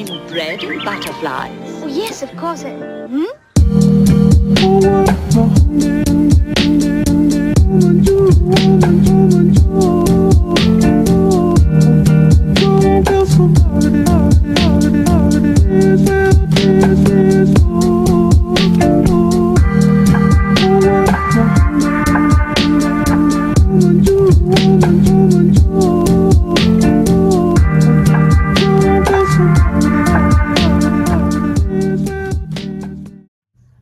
seen bread and butterflies? Oh, yes, of course.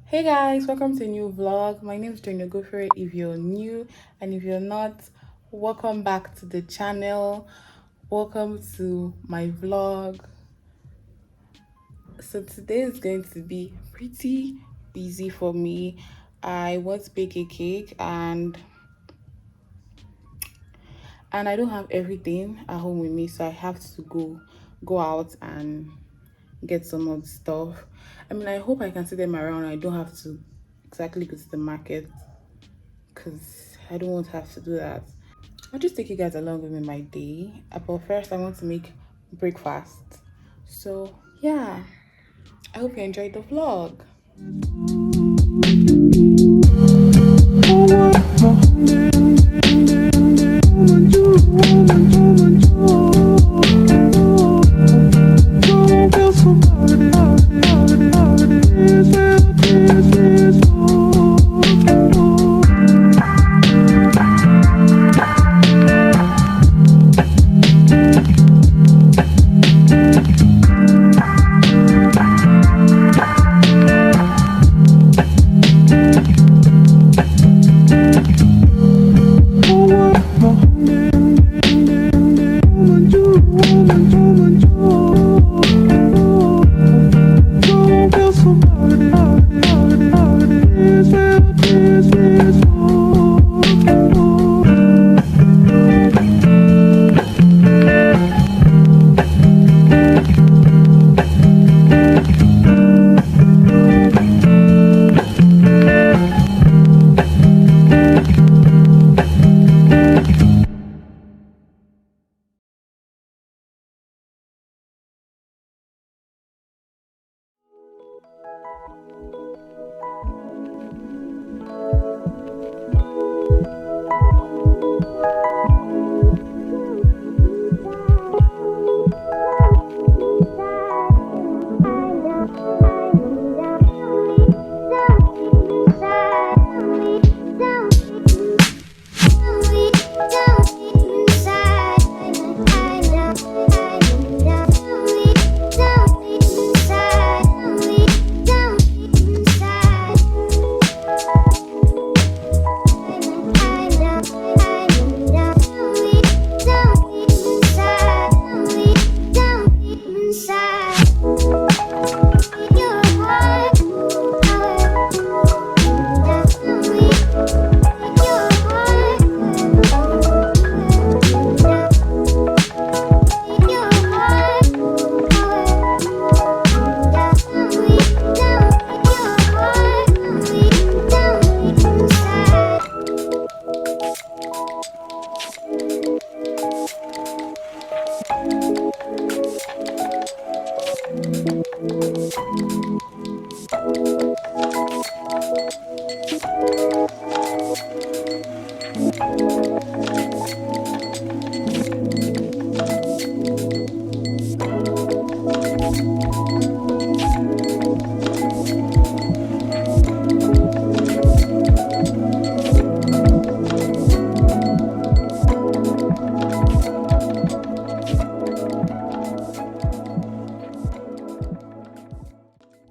Hey guys, welcome to a new vlog. My name is Joyno. Go for it if you're new, and if you're not, welcome back to the channel. Welcome to my vlog. So today is going to be pretty busy for me. I want to bake a cake and I don't have everything at home with me, so I have to go out and get some of the stuff. I mean, I hope I can see them around. I don't have to exactly go to the market because I don't want to have to do that. I'll just take you guys along with me my day. But first, I want to make breakfast. So yeah, I hope you enjoyed the vlog.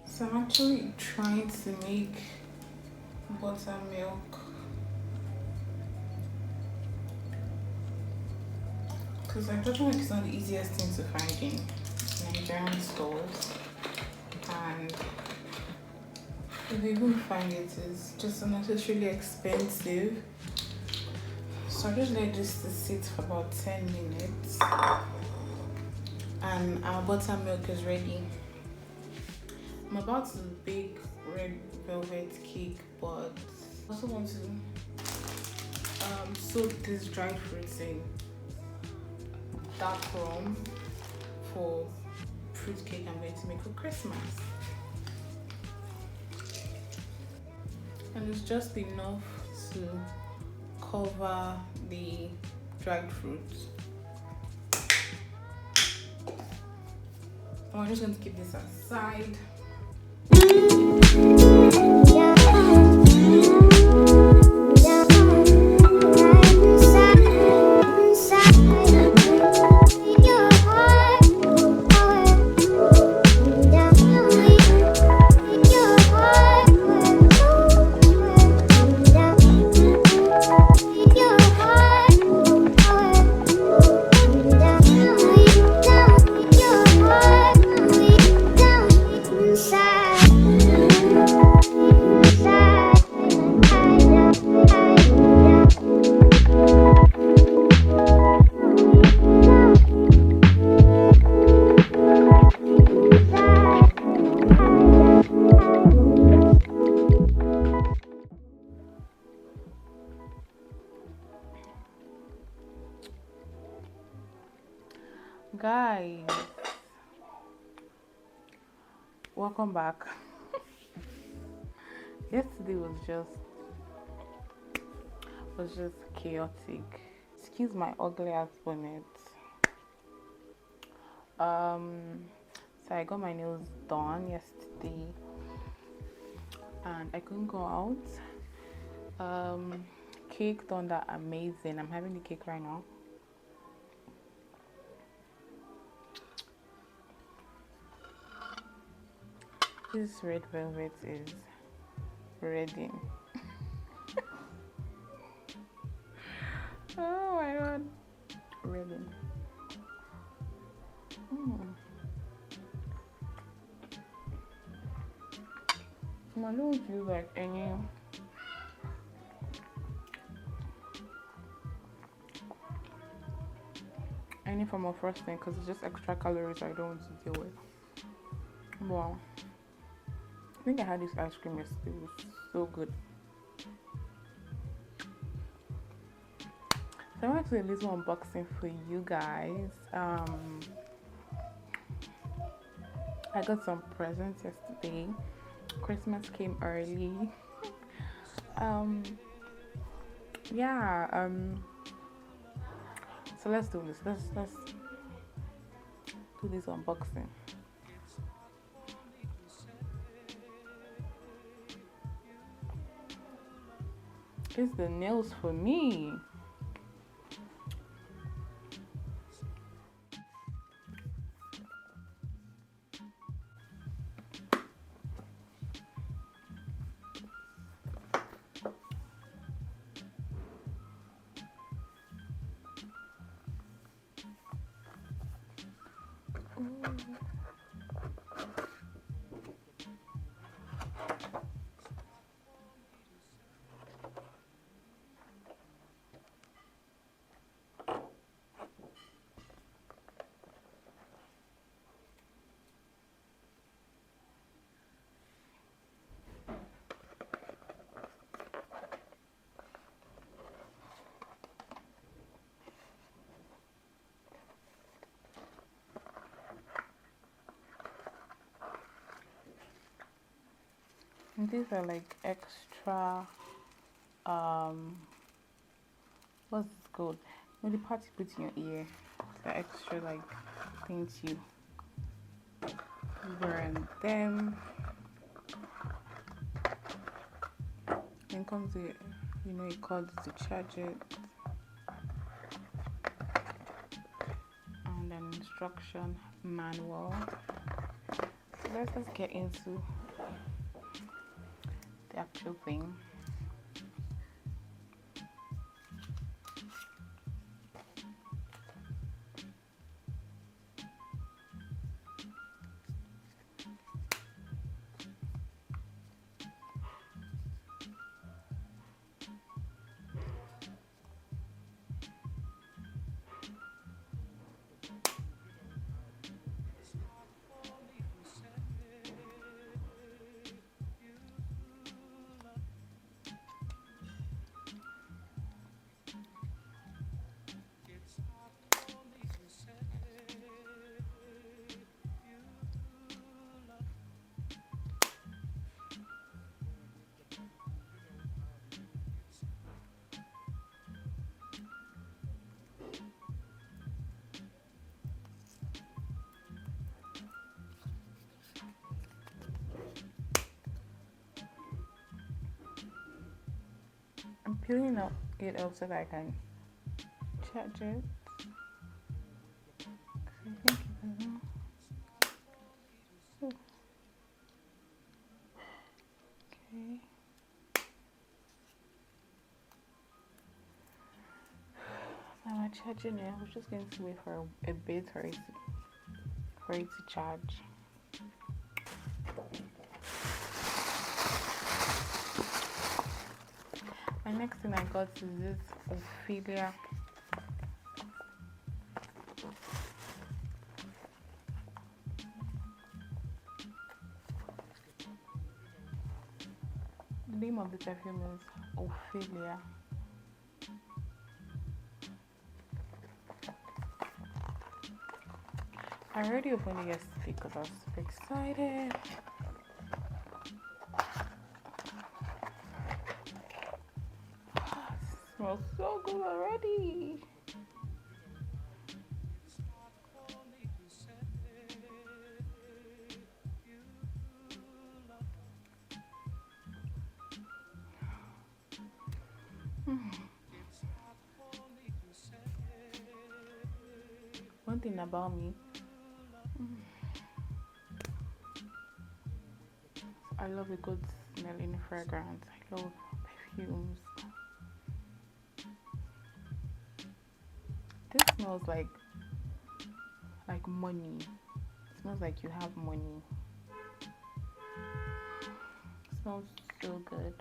So I'm actually trying to make buttermilk because buttermilk is not the easiest thing to find in Nigerian stores, and if you even find it, it's just unnecessarily expensive. So I just let this to sit for about 10 minutes and our buttermilk is ready. I'm about to bake red velvet cake, but I also want to soak these dried fruits in dark rum for fruit cake I'm going to make for Christmas. And it's just enough to cover the dried fruits. I'm just going to keep this aside. Guys, welcome back. Yesterday was just chaotic. Excuse my ugly ass bonnet. So I got my nails done yesterday and I couldn't go out. Cake turned out amazing. I'm having the cake right now. This red velvet is ready. Oh my god, ready. I don't feel like any form of frosting because it's just extra calories I don't want to deal with. Wow, I think I had this ice cream yesterday. It was so good. So I want to do a little unboxing for you guys. I got some presents yesterday. Christmas came early. Yeah. So let's do this. Let's do this unboxing. It's the nails for me. And these are like extra what's this called? You know, the part you put in your ear. The extra like things you burn them. Then comes the, you know, it calls to charge it, and an instruction manual. So let's get into the actual thing. peeling it up so that I can charge it. I think it doesn't. Okay. Now I'm charging it. We're just going to wait for a bit for it to charge. My next thing I got is this Ophelia. The name of the perfume is Ophelia. I already opened it yesterday because I was super excited. It smells so good already. One thing about me, I love a good smelling fragrance. I love perfumes. This smells like money. It smells like you have money. It smells so good.